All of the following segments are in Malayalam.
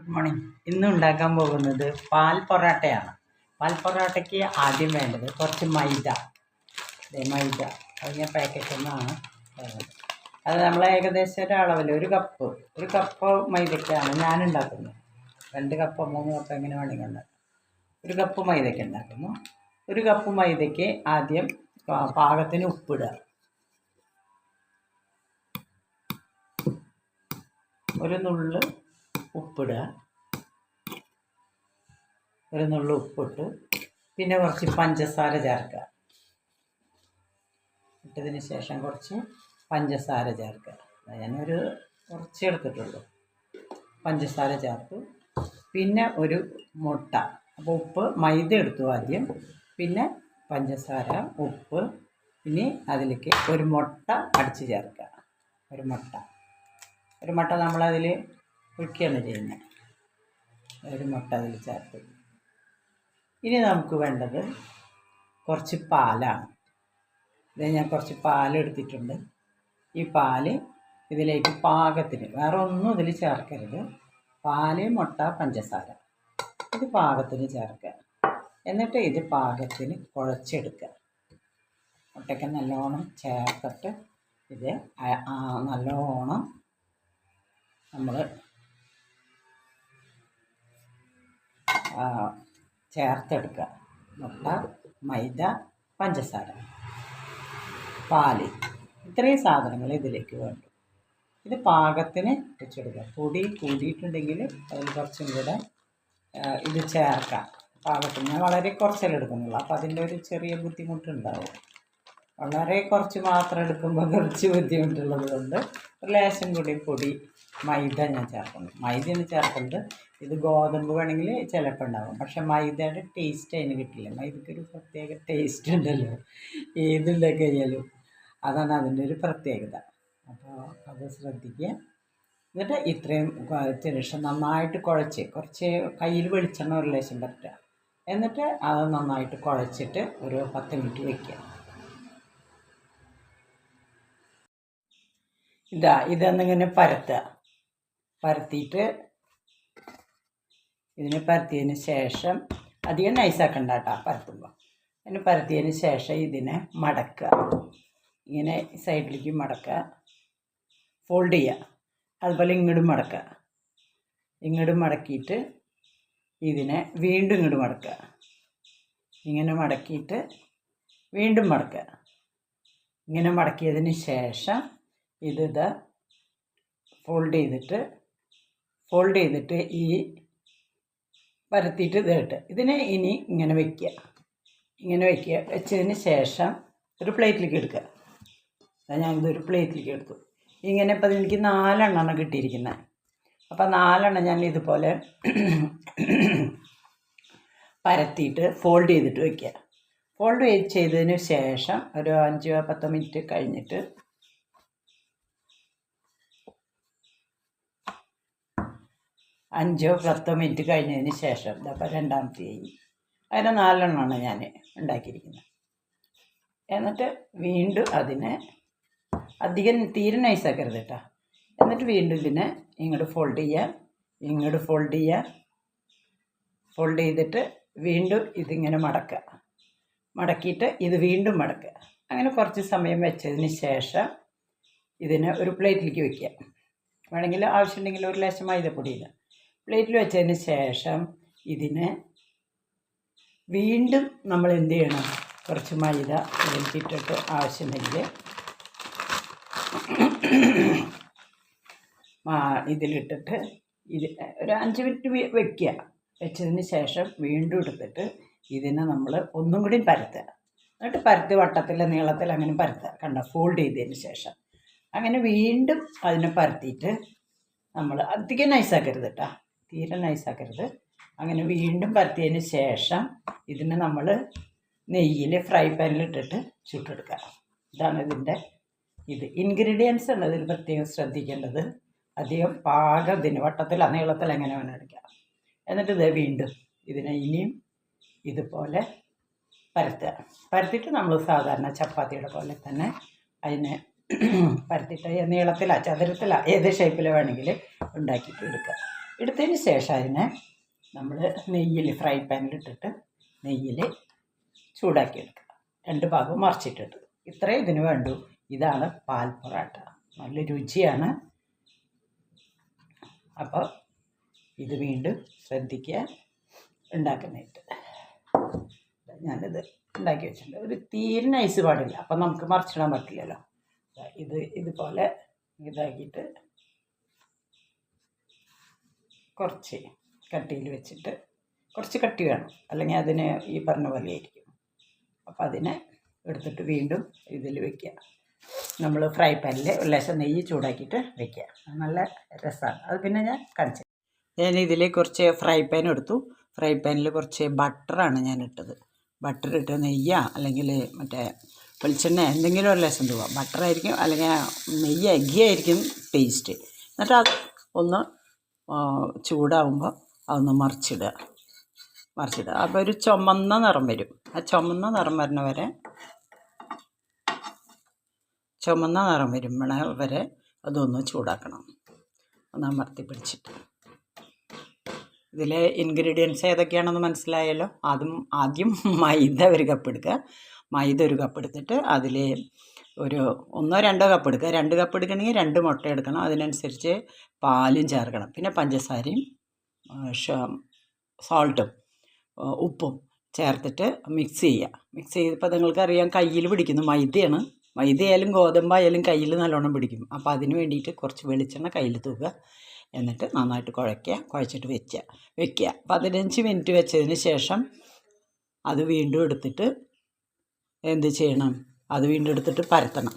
Good morning. ഇന്ന് ഉണ്ടാക്കാൻ പോകുന്നത് പാൽ പൊറോട്ടയാണ്. പാൽ പൊറോട്ടയ്ക്ക് ആദ്യം വേണ്ടത് കുറച്ച് മൈദ. മൈദ അതിന് പാക്കറ്റിൽ നിന്നാണ് വേണ്ടത്. അത് നമ്മൾ ഏകദേശം ഒരളവിൽ ഒരു കപ്പ് മൈദയ്ക്കാണ് ഞാൻ ഉണ്ടാക്കുന്നത്. 2 കപ്പ് 3 കപ്പ് എങ്ങനെ വേണമെങ്കിൽ ഉണ്ടാക്കും. 1 കപ്പ് മൈദയ്ക്ക് ഉണ്ടാക്കുന്നു. 1 കപ്പ് മൈദയ്ക്ക് ആദ്യം പാകത്തിന് ഉപ്പിടുക. ഒരു നുള്ള് ഉപ്പിടുക. ഒരു നുള്ള് ഉപ്പിട്ട് പിന്നെ കുറച്ച് പഞ്ചസാര ചേർക്കുക. ഇട്ടതിന് ശേഷം കുറച്ച് പഞ്ചസാര ചേർക്കുക. ഞാനൊരു കുറച്ച് എടുത്തിട്ടുള്ളൂ. പഞ്ചസാര ചേർത്തു. പിന്നെ ഒരു മുട്ട. അപ്പോൾ ഉപ്പ് മൈദ എടുത്തു ആദ്യം, പിന്നെ പഞ്ചസാര, ഉപ്പ്, ഇനി അതിലേക്ക് ഒരു മുട്ട അടിച്ച് ചേർക്കുക. ഒരു മുട്ട നമ്മളതിൽ ഒഴിക്കുകയാണ് ചെയ്യുന്നത്. ഒരു മുട്ട അതിൽ ചേർത്ത്. ഇനി നമുക്ക് വേണ്ടത് കുറച്ച് പാലാണ്. ഇത് ഞാൻ കുറച്ച് പാലെടുത്തിട്ടുണ്ട്. ഈ പാല് ഇതിലേക്ക് പാകത്തിന്, വേറെ ഒന്നും ഇതിൽ ചേർക്കരുത്. പാല്, മുട്ട, പഞ്ചസാര ഇത് പാകത്തിന് ചേർക്കുക. എന്നിട്ട് ഇത് പാകത്തിന് കുഴച്ചെടുക്കുക. മുട്ടയ്ക്ക് നല്ലോണം ചേർത്തിട്ട് ഇത് നല്ലോണം നമ്മൾ ചേർത്തെടുക്കുക. മുട്ട, മൈദ, പഞ്ചസാര, പാല്, ഇത്രയും സാധനങ്ങൾ ഇതിലേക്ക് വേണ്ടു. ഇത് പാകത്തിന് വെച്ചെടുക്കുക. പൊടി കൂടിയിട്ടുണ്ടെങ്കിൽ അതിൽ കുറച്ചും കൂടെ ഇത് ചേർക്കാം. പാകത്തിന് ഞാൻ വളരെ കുറച്ചല്ലേ എടുക്കുന്നുള്ളൂ. അപ്പോൾ അതിൻ്റെ ഒരു ചെറിയ ബുദ്ധിമുട്ടുണ്ടാവും. വളരെ കുറച്ച് മാത്രം എടുക്കുമ്പോൾ കുറച്ച് ബുദ്ധിമുട്ടുള്ളത് കൊണ്ട് ഒരു ലേശം കൂടി പൊടി മൈദ ഞാൻ ചേർക്കുന്നു. മൈദയാണ് ചേർക്കുന്നത്. ഇത് ഗോതമ്പ് വേണമെങ്കിൽ ചിലപ്പോൾ ഉണ്ടാകും, പക്ഷെ മൈദയുടെ ടേസ്റ്റ് അതിന് കിട്ടില്ല. മൈദയ്ക്കൊരു പ്രത്യേക ടേസ്റ്റ് ഉണ്ടല്ലോ ഏതുണ്ടാക്കി കഴിഞ്ഞാലും. അതാണ് അതിൻ്റെ ഒരു പ്രത്യേകത. അപ്പോൾ അത് ശ്രദ്ധിക്കുക. എന്നിട്ട് ഇത്രയും ശേഷം നന്നായിട്ട് കുഴച്ച് കുറച്ച് കയ്യിൽ വെളിച്ചെണ്ണ ഒരു ലേശം പറ്റുക. എന്നിട്ട് അത് നന്നായിട്ട് കുഴച്ചിട്ട് ഒരു 10 മിനിറ്റ് വയ്ക്കുക. ഇതൊന്നിങ്ങനെ പരത്തിയിട്ട് ഇതിനെ പരത്തിയതിന് ശേഷം അധികം നൈസാക്കണ്ട കേട്ടോ പരത്തുമ്പോൾ. അതിന് പരത്തിയതിന് ശേഷം ഇതിനെ മടക്കുക. ഇങ്ങനെ സൈഡിലേക്ക് മടക്കുക, ഫോൾഡ് ചെയ്യുക. അതുപോലെ ഇങ്ങോട്ടും മടക്കുക. ഇങ്ങോട്ടും മടക്കിയിട്ട് ഇതിനെ വീണ്ടും ഇങ്ങോട്ട് മടക്കുക. ഇങ്ങനെ മടക്കിയിട്ട് വീണ്ടും മടക്കുക. ഇങ്ങനെ മടക്കിയതിന് ശേഷം ഇത് ഫോൾഡ് ചെയ്തിട്ട് ഈ പരത്തിയിട്ട് ഇതിട്ട് ഇതിനെ ഇനി ഇങ്ങനെ വയ്ക്കുക. വെച്ചതിന് ശേഷം ഒരു പ്ലേറ്റിലേക്ക് എടുക്കുക. ഞാനിതൊരു പ്ലേറ്റിലേക്ക് എടുത്തു. ഇങ്ങനെ ഇപ്പം എനിക്ക് 4 എണ്ണമാണ് കിട്ടിയിരിക്കുന്നത്. അപ്പോൾ 4 എണ്ണം ഞാൻ ഇതുപോലെ പരത്തിയിട്ട് ഫോൾഡ് ചെയ്തിട്ട് വയ്ക്കുക. ഫോൾഡ് ചെയ്തതിന് ശേഷം ഒരു 5-10 മിനിറ്റ് കഴിഞ്ഞിട്ട് കഴിഞ്ഞതിന് ശേഷം ഇതപ്പോൾ രണ്ടാമത്തെയായി. അതിന് 4 എണ്ണമാണ് ഞാൻ ഉണ്ടാക്കിയിരിക്കുന്നത്. എന്നിട്ട് വീണ്ടും അതിനെ അധികം തീരെ നൈസാക്കരുത് കേട്ടോ. എന്നിട്ട് വീണ്ടും ഇതിനെ ഇങ്ങോട്ട് ഫോൾഡ് ചെയ്തിട്ട് വീണ്ടും ഇതിങ്ങനെ മടക്കിയിട്ട് ഇത് വീണ്ടും മടക്കുക. അങ്ങനെ കുറച്ച് സമയം വെച്ചതിന് ശേഷം ഇതിനെ ഒരു പ്ലേറ്റിലേക്ക് വയ്ക്കുക. വേണമെങ്കിൽ ആവശ്യമുണ്ടെങ്കിൽ ഒരു ലേശം മൈദപ്പൊടിയില്ല. പ്ലേറ്റിൽ വെച്ചതിന് ശേഷം ഇതിനെ വീണ്ടും നമ്മൾ എന്ത് ചെയ്യണം, കുറച്ച് മൈദ ഇതിലിട്ടിട്ട് ആവശ്യമുണ്ടെങ്കിൽ ഇതിലിട്ടിട്ട് ഒരു 5 മിനിറ്റ് വയ്ക്കുക. വെച്ചതിന് ശേഷം വീണ്ടും എടുത്തിട്ട് ഇതിനെ നമ്മൾ ഒന്നും കൂടി പരത്തുക. എന്നിട്ട് പരത്തി വട്ടത്തിൽ നീളത്തിൽ അങ്ങനെ പരത്തുക. കണ്ട, ഫോൾഡ് ചെയ്തതിന് ശേഷം അങ്ങനെ വീണ്ടും അതിനെ പരത്തിയിട്ട് നമ്മൾ അധികം നൈസാക്കരുത് കേട്ടോ, തീരെ നൈസാക്കരുത്. അങ്ങനെ വീണ്ടും പരത്തിയതിന് ശേഷം ഇതിനെ നമ്മൾ നെയ്യിൽ ഫ്രൈ പാനിലിട്ടിട്ട് ചുട്ടെടുക്കുക. ഇതാണ് ഇതിൻ്റെ ഇൻഗ്രീഡിയൻസ് ആണ് ഇതിൽ പ്രത്യേകം ശ്രദ്ധിക്കേണ്ടത്. അധികം പാകത്തിന് വട്ടത്തിൽ നീളത്തിൽ എങ്ങനെ വേണം എടുക്കാം. എന്നിട്ട് വീണ്ടും ഇതിനെ ഇനിയും ഇതുപോലെ പരത്തിയിട്ട് നമ്മൾ സാധാരണ ചപ്പാത്തിയുടെ പോലെ തന്നെ അതിനെ പരത്തിയിട്ട് നീളത്തിലോ ചതുരത്തിലോ ഏത് ഷേപ്പിൽ വേണമെങ്കിൽ ഉണ്ടാക്കിയിട്ട് എടുക്കുക. എടുത്തതിന് ശേഷം അതിനെ നമ്മൾ നെയ്യിൽ ഫ്രൈ പാനിലിട്ടിട്ട് നെയ്യിൽ ചൂടാക്കിയെടുക്കുക. 2 ഭാഗവും മറിച്ചിട്ടിട്ട്. ഇത്രയും ഇതിന് വേണ്ടു. ഇതാണ് പാൽ പൊറാട്ട. നല്ല രുചിയാണ്. അപ്പോൾ ഇത് വീണ്ടും ശ്രദ്ധിക്കുക ഉണ്ടാക്കുന്നതായിട്ട്. ഞാനിത് ഉണ്ടാക്കി വെച്ചിട്ടുണ്ട്. ഒരു തീരെ നൈസ് പാടില്ല, അപ്പം നമുക്ക് മറിച്ചിടാൻ പറ്റില്ലല്ലോ. ഇതുപോലെ ഇതാക്കിയിട്ട് കുറച്ച് കട്ടിയിൽ വെച്ചിട്ട്, കുറച്ച് കട്ടി വേണം, അല്ലെങ്കിൽ അതിന് ഈ പറഞ്ഞ പോലെ ആയിരിക്കും. അപ്പം അതിനെ എടുത്തിട്ട് വീണ്ടും ഇതിൽ വെക്കുക. നമ്മൾ ഫ്രൈ പാനിൽ ഒരു ലേശം നെയ്യ് ചൂടാക്കിയിട്ട് വെക്കുക. നല്ല രസമാണ്. അത് പിന്നെ ഞാൻ കാണിച്ചു. ഞാൻ ഇതിൽ കുറച്ച് ഫ്രൈ പാൻ എടുത്തു. ഫ്രൈ പാനിൽ കുറച്ച് ബട്ടറാണ് ഞാൻ ഇട്ടത്. ബട്ടർ ഇട്ട് നെയ്യോ അല്ലെങ്കിൽ മറ്റേ വെളിച്ചെണ്ണ എന്തെങ്കിലും ഒരു ലേശം തൂവാം. ബട്ടറായിരിക്കും അല്ലെങ്കിൽ നെയ്യ് എഗ്ഗിയായിരിക്കും ടേസ്റ്റ്. എന്നിട്ട് അത് ഒന്ന് ചൂടാവുമ്പോൾ അതൊന്ന് മറിച്ചിടുക. അപ്പോൾ ഒരു ചുമന്ന നിറം വരും. ആ ചുമന്ന നിറം വരുന്ന വരെ വരെ അതൊന്ന് ചൂടാക്കണം. ഒന്ന് അമർത്തി പിടിച്ചിട്ട്. ഇതിലെ ഇൻഗ്രീഡിയൻസ് ഏതൊക്കെയാണെന്ന് മനസ്സിലായല്ലോ. ആദ്യം മൈദ ഒരു കപ്പ് എടുക്കുക. മൈദ ഒരു കപ്പ് എടുത്തിട്ട് അതിൽ ഒരു 1-2 കപ്പ് എടുക്കുക. 2 കപ്പ് എടുക്കണമെങ്കിൽ 2 മുട്ട എടുക്കണം. അതിനനുസരിച്ച് പാലും ചേർക്കണം. പിന്നെ പഞ്ചസാരയും സോൾട്ടും ഉപ്പും ചേർത്തിട്ട് മിക്സ് ചെയ്യുക. മിക്സ് ചെയ്തപ്പോൾ നിങ്ങൾക്കറിയാം കയ്യിൽ പിടിക്കുന്നു. മൈദയായാലും ഗോതമ്പായാലും കയ്യിൽ നല്ലോണം പിടിക്കും. അപ്പോൾ അതിന് വേണ്ടിയിട്ട് കുറച്ച് വെളിച്ചെണ്ണ കയ്യിൽ തൂക്കുക. എന്നിട്ട് നന്നായിട്ട് കുഴച്ചിട്ട് വെക്കുക. 15 മിനിറ്റ് വെച്ചതിന് ശേഷം അത് വീണ്ടും എടുത്തിട്ട് എന്ത് ചെയ്യണം? അത് വീണ്ടും എടുത്തിട്ട് പരത്തണം.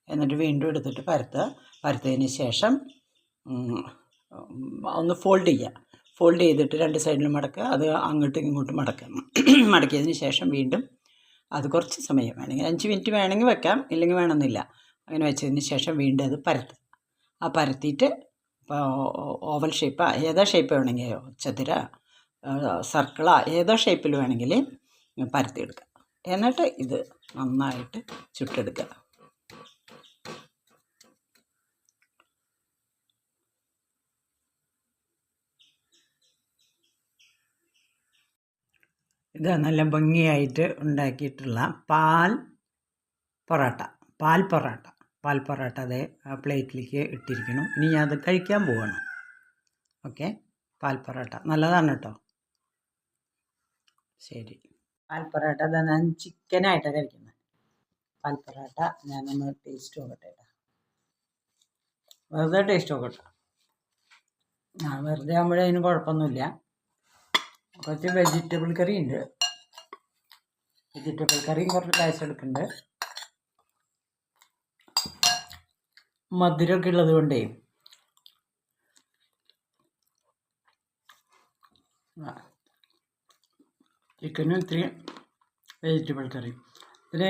എന്നിട്ട് വീണ്ടും എടുത്തിട്ട് പരത്തതിന് ശേഷം ഒന്ന് ഫോൾഡ് ചെയ്തിട്ട് 2 സൈഡിലും മടക്കുക. അത് അങ്ങോട്ടും ഇങ്ങോട്ടും മടക്കിയതിന് ശേഷം വീണ്ടും അത് കുറച്ച് സമയം വേണമെങ്കിൽ 5 മിനിറ്റ് വേണമെങ്കിൽ വെക്കാം, ഇല്ലെങ്കിൽ വേണമെന്നില്ല. അങ്ങനെ വെച്ചതിന് ശേഷം വീണ്ടും അത് പരത്തുക. ആ പരത്തിയിട്ട് ഇപ്പോൾ ഓവൽ ഷേപ്പ് ഏതോ ഷേപ്പ് വേണമെങ്കിൽ ചതുര സർക്കിളാ ഏതോ ഷേപ്പിൽ വേണമെങ്കിൽ പരത്തിയെടുക്കുക. എന്നിട്ട് ഇത് നന്നായിട്ട് ചുട്ടെടുക്കുക. ഇത് നല്ല ഭംഗിയായിട്ട് ഉണ്ടാക്കിയിട്ടുള്ള പാൽ പൊറാട്ട അതേ പ്ലേറ്റിലേക്ക് ഇട്ടിരിക്കണം. ഇനി ഞാൻ അത് കഴിക്കാൻ പോവാണ്. ഓക്കെ, പാൽ പൊറാട്ട നല്ലതാണ് കേട്ടോ. ശരി, പാൽ പൊറാട്ട ഞാൻ ചിക്കനായിട്ടാണ് കഴിക്കുന്നത്. പാൽ പൊറാട്ട ഞാനൊന്ന് ടേസ്റ്റ് നോക്കട്ടെ. വെറുതെ ടേസ്റ്റ് നോക്കട്ടെ. വെറുതെ ആകുമ്പോഴേ അതിന് കുഴപ്പമൊന്നുമില്ല. കുറച്ച് വെജിറ്റബിൾ കറി ഉണ്ട്. വെജിറ്റബിൾ കറിയും കുറച്ച് കാശ് എടുക്കുന്നുണ്ട്. മധുരമൊക്കെ ഉള്ളത് കൊണ്ടേ ചിക്കനും ഇത്തിരി വെജിറ്റബിൾ കറി ഇത്തിരി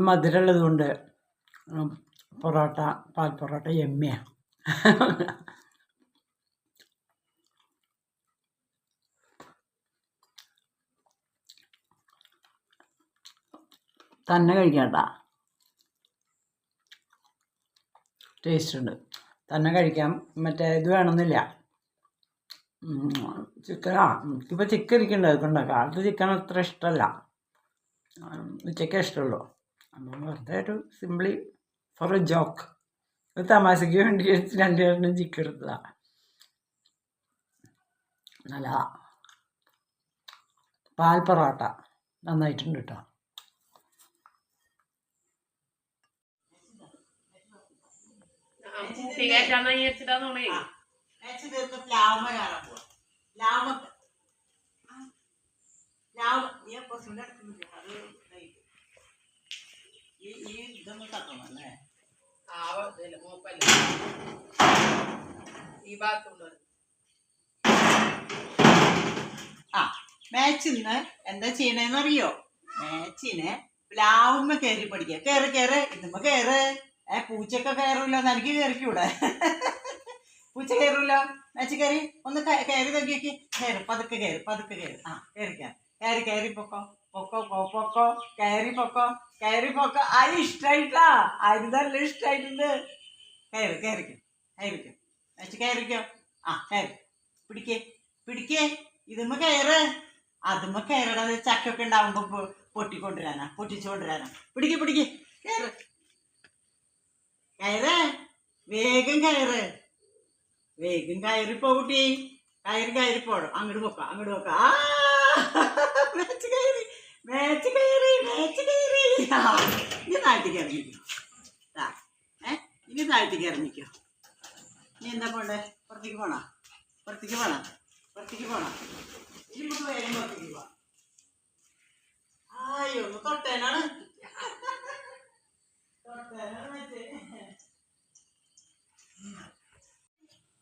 മധുരമുള്ളത് കൊണ്ട് പാൽ പൊറോട്ട എമ്മയാണ്. തന്നെ കഴിക്കാട്ടാ, ടേസ്റ്റ് ഉണ്ട്. തന്നെ കഴിക്കാം. മറ്റേ ഇത് വേണമെന്നില്ല. എനിക്കിപ്പോൾ ചിക്കൻ ഇരിക്കുന്നുണ്ട്, അതുകൊണ്ട് കാലത്ത് ചിക്കൻ അത്ര ഇഷ്ടമല്ല. ഉച്ചയ്ക്കേ ഇഷ്ടമുള്ളൂ. അപ്പം വെറുതെ ഒരു സിംപ്ലി ഫോർ എ ജോക്ക്, ഒരു തമാശയ്ക്ക് വേണ്ടി 2 ചിക്കൻ എടുത്തതാണ്. നല്ലതാ. പാൽ പൊറോട്ട നന്നായിട്ടുണ്ട് കേട്ടോ. മാച്ചിന്ന് എന്താ ചെയ്യണേന്ന് അറിയോ? മാച്ചിന് പ്ലാവുമ്മ കയറി പഠിക്കുക. കയറ് ഇതുമ്മ കയറ്. പൂച്ചയൊക്കെ കയറൂല്ലോ, എനിക്ക് കയറിക്കൂടെ? പൂച്ച കയറൂല്ലോ. മാച്ച് ഒന്ന് കയറി നോക്കിയേക്ക്. പതുക്കെ കയറി. കയറിക്കാൻ കയറി പൊക്കോ. പൊക്കോ പൊക്കോ കയറി പൊക്കോ കയറി പൊക്കോ. അത് ഇഷ്ടായിട്ടാ, അത് നല്ല ഇഷ്ടായിട്ടുണ്ട്. കയറി കയറിക്കോ കയറിക്കോ വെച്ച് കയറിക്കോ. ആ കയറി പിടിക്കേ പിടിക്കേ. ഇതുമ്മ കയറ്, അതുമ്മ കയറണത് ചക്കൊക്കെ ഉണ്ടാവുമ്പോ പൊട്ടിക്കൊണ്ടുവരാനാ, പൊട്ടിച്ചു കൊണ്ടുവരാനാ. പിടിക്ക് പിടിക്ക് കയറ് കയറ്, വേഗം കയറ്, വേഗം കയറിപ്പോ കുട്ടി. കയറിപ്പോടും. അങ്ങോട്ട് പോക്കോ അങ്ങോട്ട് പോക്കോ. ആ മേച്ച് കയറി മേച്ച് കയറി മേച്ച് കയറി. ഇനി താഴ്ത്തിക്ക് ഇറങ്ങിക്കോ. ഇനി താഴ്ത്തിക്ക് ഇറങ്ങിക്കോ. ഇനി എന്താ പോണ്ടേ? പുറത്തേക്ക് പോണോ? പുറത്തേക്ക് പോണോ? പുറത്തേക്ക് പോണോ? ഇനി നമുക്ക് വേഗം പുറത്തേക്ക് പോവാം. ആയോ ഒന്ന് തൊട്ടേനാണ്, തൊട്ടേനാണ് വെച്ചേ.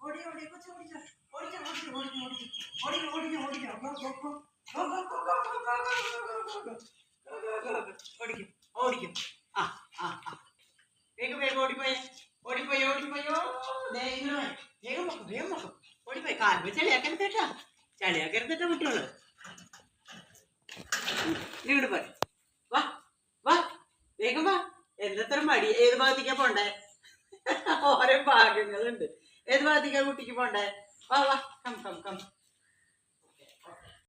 ഓടി ഓടി കൊച്ചു ഓടിച്ചോ ഓടിച്ചോ ഓടിച്ചോ ഓടിച്ചോ ഓടിച്ചോ ഓടിച്ചോ ഓടിക്കും ഓടിക്കും. ആ ആ ആ വേഗം വേഗം ഓടിപ്പോയേ ഓടിപ്പോയി ഓടിപ്പോയോ. വേഗം വേഗം നോക്കും വേഗം നോക്കും. ഓടിപ്പോയി. കാൽമ ചളിയാക്കരുതേട്ടാ, ചളിയാക്കരുതേട്ടാ കുട്ടികള്. ഇങ്ങോട്ട് പോയി. വാ വാ വേഗം വാ. എന്തത്ര മടി. ഏത് ഭാഗത്തേക്കാ പോണ്ടേ? ഓരോ ഭാഗങ്ങളുണ്ട്. ഏത് ഭാഗത്തേക്കാ കുട്ടിക്ക് പോണ്ടേ? വാ വാ കം കം കം.